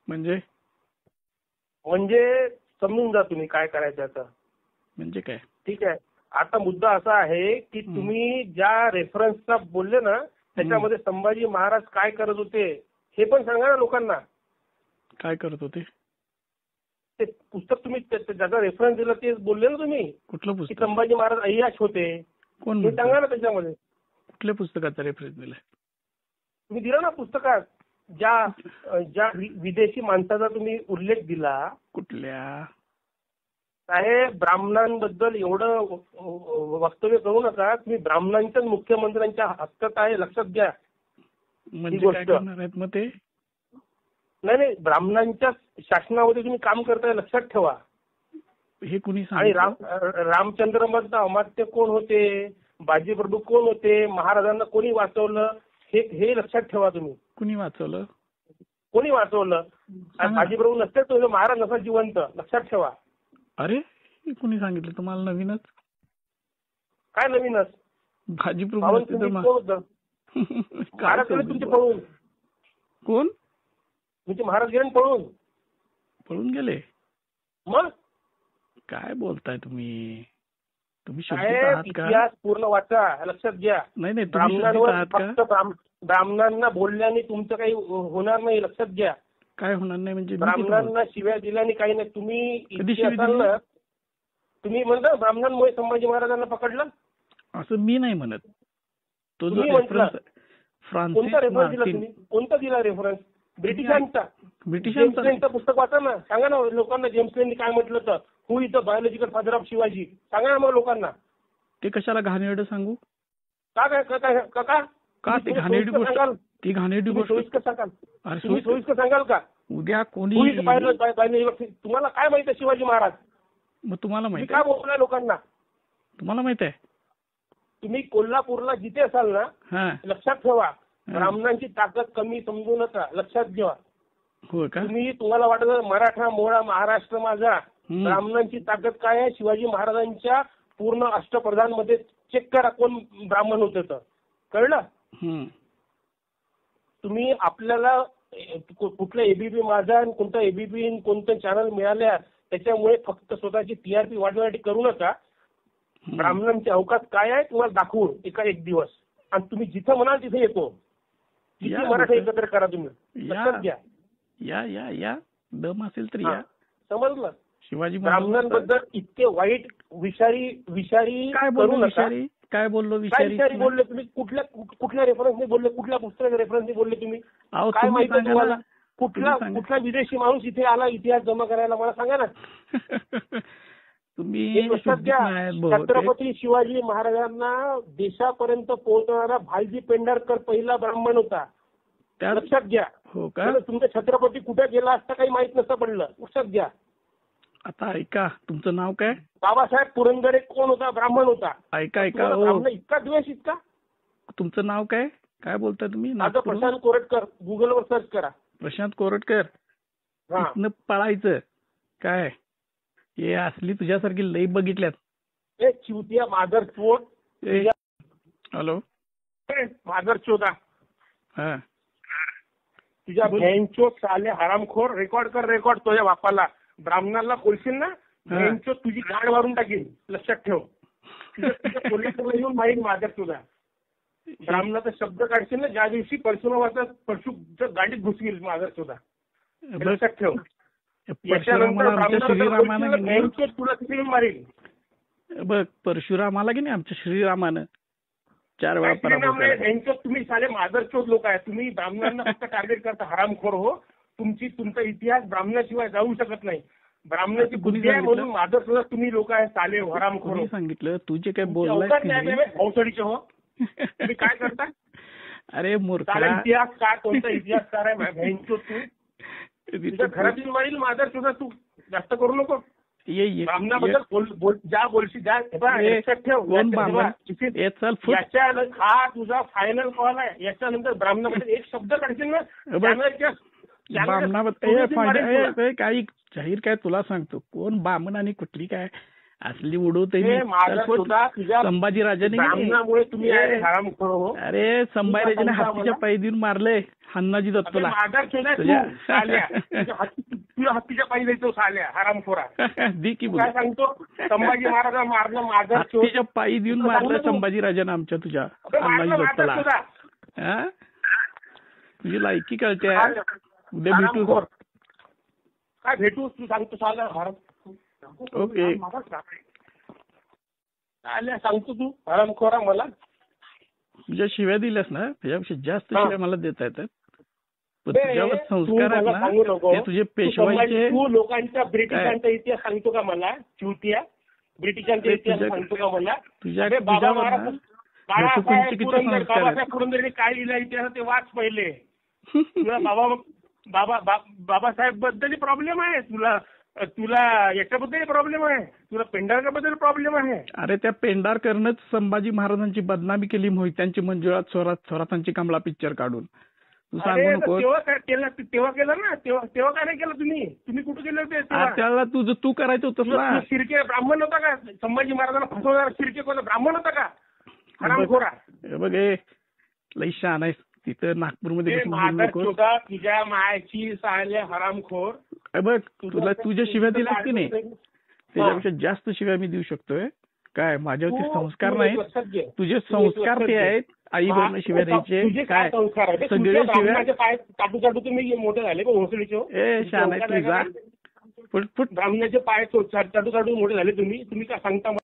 म्हणजे म्हणजे समजून जा तुम्ही काय करायचं आता. म्हणजे काय? ठीक आहे. आता मुद्दा असा आहे की तुम्ही ज्या रेफरन्सचा बोलले ना त्याच्यामध्ये संभाजी महाराज काय करत होते हे पण सांगा ना लोकांना. काय करत होते? ते पुस्तक तुम्ही ज्याचा रेफरन्स दिला ते बोलले ना तुम्ही. कुठलं की पुस्तक? संभाजी महाराज अय्याश होते. कोण हे म्हणतं? सांगा ना त्याच्यामध्ये. कुठल्या पुस्तकाचा रेफरन्स दिलाय? तुम्ही दिला ना पुस्तकात ज्या विदेशी माणसाचा तुम्ही उल्लेख दिला. कुठल्या? साहेब ब्राह्मणांबद्दल एवढं वक्तव्य करू नका. तुम्ही ब्राह्मणांच्याच मुख्यमंत्र्यांच्या हक्कात आहे लक्षात घ्या. म्हणजे काय करणार आहेत मग ते? नाही ब्राह्मणांच्या शासनामध्ये तुम्ही काम करताय लक्षात ठेवा. हे कुणी आणि सांगितलं? रामचंद्र मधलं अमात्य कोण होते, बाजीप्रभू कोण होते, महाराजांना कोणी वाचवलं हे लक्षात ठेवा तुम्ही. कुणी वाचवलं? कोणी वाचवलं? बाजीप्रभू नसते तो महाराज नसा जिवंत लक्षात ठेवा. अरे हे कुणी सांगितलं तुम्हाला? नवीनच? काय नवीनच? बाजीप्रभू नसते तर महाराज गेले तुमचे पळून. कोण? तुमचे महाराज गेले पळून. पळून गेले? मग काय बोलताय तुम्ही? तुम्ही शोधित आहात का? इतिहास पूर्ण वाचा लक्षात घ्या. नाही तुम्ही शोधित आहात का? फक्त ब्राह्मणांना बोलल्याने तुमचं काही होणार नाही लक्षात घ्या. काय होणार नाही म्हणजे? ब्राह्मणांना शिव्या दिल्याने काही नाही. तुम्ही इतिहासाल ना तुम्ही म्हणता ब्राह्मणांमुळे संभाजी महाराजांना पकडलं असं मी नाही म्हणत. तो जो रेफरन्स कोणता रेफरन्स दिला फ्रान्सिस तुम्ही? कोणता दिला रेफरन्स? ब्रिटिशांचा पुस्तक वाचा ना. सांगा ना लोकांना जेम्स लेननी काय म्हटलं तर who is the biological father of Shivaji. सांगा ना मग लोकांना. ते कशाला घाणेरडं सांगू? का ते घाणेरडी गोष्ट? ती घाणेरडी गोष्ट सोयीस्कर सांगाल का? उद्या कोणी तुम्हाला काय माहिती आहे शिवाजी महाराज? मग तुम्हाला माहिती काय बोललाय लोकांना? तुम्हाला माहित आहे? तुम्ही कोल्हापूरला जिथे असाल ना लक्षात ठेवा ब्राह्मणांची ताकद कमी समजू नका लक्षात घ्या. हो का? तुम्हाला वाटत मराठा मोळा महाराष्ट्र माझा. ब्राह्मणांची ताकद काय आहे? शिवाजी महाराजांच्या पूर्ण अष्टप्रधान मध्ये चेक करा कोण ब्राह्मण होते तर कळलं. तुम्ही आपल्याला कुठलं एबीपी माझा कोणतं एबीपी कोणतं चॅनल मिळाल्या त्याच्यामुळे फक्त स्वतःची टीआरपी वाढवण्यासाठी करू नका. ब्राह्मणांचे अवकाश काय आहे तुम्हाला दाखवून एक दिवस आणि तुम्ही जिथं म्हणाल तिथे येतो. किती मराठा एकत्र करा तुम्ही लक्षात घ्या. या दम असेल तर या. समजलं? शिवाजी ब्राह्मणांबद्दल इतके वाईट विषारी काय बोललो? विषारी काय बोललो? विषारी बोलले तुम्ही? कुठल्या रेफरन्सने बोलले? कुठल्या पुस्तकाच्या रेफरन्सने बोलले तुम्ही? काय माहिती तुम्हाला? कुठला विदेशी माणूस इथे आला इतिहास जमा करायला मला सांगा ना. तुम्ही छत्रपती शिवाजी महाराजांना देशापर्यंत पोहोचणारा भालजी पेंढारकर पहिला ब्राह्मण होता लक्षात घ्या. हो का? तुमचा छत्रपती कुठे गेला असता काही माहित नसतं पडलं लक्षात घ्या. आता ऐका तुमचं नाव काय? बाबासाहेब पुरंदरे कोण होता? ब्राह्मण होता. ऐका इतका द्वेष इतका. तुमचं नाव काय? काय बोलताय तुम्ही? माझं प्रशांत कोरटकर. गुगलवर सर्च करा. प्रशांत कोरटकर. इथनं पळायचं काय? हे असली तुझ्यासारखी लई बघितल्यात. चिवतिया मादरचोद. हॅलो मादरचोदा हा तुझ्या बँचो साले हरामखोर. रेकॉर्ड कर रेकॉर्ड तुझ्या बापाला. ब्राह्मणाला बोलशील ना बँचो तुझी गाड मारून टाकेल लक्षात ठेव. तुझ्या पोलिसांना येऊन माहीत मादरचोदा. ब्राह्मणाचा शब्द काढशील ना ज्या दिवशी परशुरामाचा परशुच्या गाडीत घुसतील मादरचोदा लक्षात ठेव. तुला तिथे मारेल बघ. परशुरामाला की नाही आमच्या श्रीरामानं 4 वेळा पराभव केला. तुम्ही साले मादरचोद लोक आहे. तुम्ही ब्राह्मणांना फक्त टार्गेट करता हरामखोर हो. तुमचा इतिहास ब्राह्मणाशिवाय जाऊ शकत नाही. ब्राह्मणाची बुद्धी आहे म्हणून मादरचोद तुम्ही लोक आहे साले हरामखोर. सांगितलं तू जे काय बोललाय भोसडीचे हो. तुम्ही काय करता? अरे मूर्खा. इतिहास काय कोणता इतिहासकार आहे बँचोद तू? तुझ्या घरातील मारील मादरचोद. तू जास्त करू नको. ब्राह्मणाबद्दल ज्या बोलशी द्या लक्षात ठेव. हा तुझा फायनल कॉल आहे. याच्यानंतर ब्राह्मणाबद्दल एक शब्द काढशील ना ब्राह्मणाबद्दल काही जाहीर काय तुला सांगतो कोण बामण आणि कुठली काय असली उडवते हे माझा सुद्धा तुझ्या संभाजीराजाने ब्राह्मणामुळे तुम्ही आहे हरामखोर हो. अरे संभाजीराजाने हत्तीच्या पायी देऊन मारले हन्नाजी दत्तला. माझा शोधा तू साल्या तुझ्या हत्तीच्या पायी जायचो साल्या हरामखोरा. दी की काय सांगतो संभाजी महाराज मारणं माझा शोध. हत्तीच्या पायी देऊन मारलं संभाजीराजाने आमच्या तुझ्या हन्नाजी दत्तला. तुझी लायकी कळते. उद्या भेटू. काय भेटू तू सांगतो साला भारत. ओके साल्या सांगतो तू हरामखोरा मला. तुझ्या शिव्या दिल्यास ना त्याच्यापेक्षा जास्त शिव्या मला देता येतात. तुझ्यावर संस्कार आहेत ना ते तुझे पेशवाईचे. तू लोकांच्या ब्रिटिशांचा इतिहास सांगतो का मला. चिवटिया ब्रिटिशांचा इतिहास सांगतो का मला. तुझ्या बाबासाहेब पुरंदरेने काय लिहिलं इतिहास ते वाच पहिले. तुला बाबासाहेब बद्दल प्रॉब्लेम आहे. तुला याच्याबद्दल प्रॉब्लेम आहे. तुला पेंढारकर प्रॉब्लेम आहे. अरे त्या पेंढारकरनंच संभाजी महाराजांची बदनामी केली. मोहित्यांची मंजुळा थोरातांची कमला पिक्चर काढून. तू सांगू नको. तेव्हा केलं ना. तेव्हा काय नाही केलं तुम्ही. तुम्ही कुठे केलं होते त्याला तू करायचं होतं ना. शिर्के ब्राह्मण होता का. संभाजी महाराजांना फसवणारा शिर्के कोणता ब्राह्मण होता का. हरामखोरा. बघ लई शहाण आहेस. तिथं नागपूरमध्ये तुझ्या मायाची साले हरामखोर. बघ तुला तुझ्या शिव्या दिल्यास की नाही त्याच्यापेक्षा जास्त शिव्या मी देऊ शकतोय. काय माझ्यावरती संस्कार नाही. तुझे संस्कार ते आहेत. आई वडील शिव्या द्यायचे काय सगळे शिव्या चाटू चाटू तुम्ही मोठे झाले भोसडीचे. ए शहाणा आहे तुझा. ब्राह्मणाचे पाय चाटू चाटू मोठे झाले तुम्ही. तुम्ही काय सांगता.